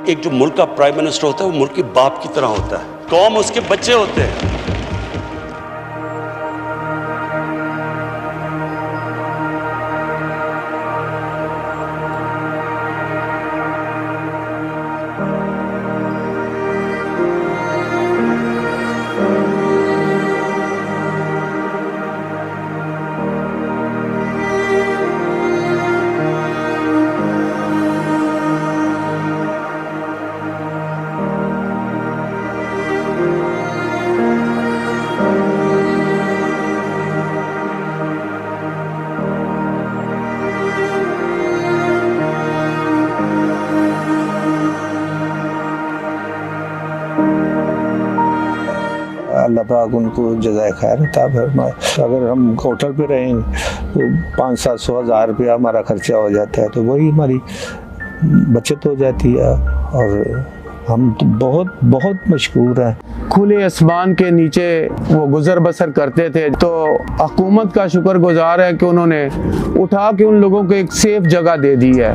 एक जो मुल्क का प्राइम मिनिस्टर होता है वो मुल्क के बाप की तरह होता है, कौम उसके बच्चे होते हैं। अल्लाह पाक उनको जज़ाए खैर अता फरमाए। अगर हम होटल पे रहेंगे तो 500-700 हज़ार रुपया हमारा खर्चा हो जाता है, तो वही हमारी बचत हो जाती है और हम तो बहुत बहुत मशकूर हैं। खुले आसमान के नीचे वो गुजर बसर करते थे, तो हुकूमत का शुक्रगुजार है कि उन्होंने उठा के उन लोगों को एक सेफ जगह दे दी है।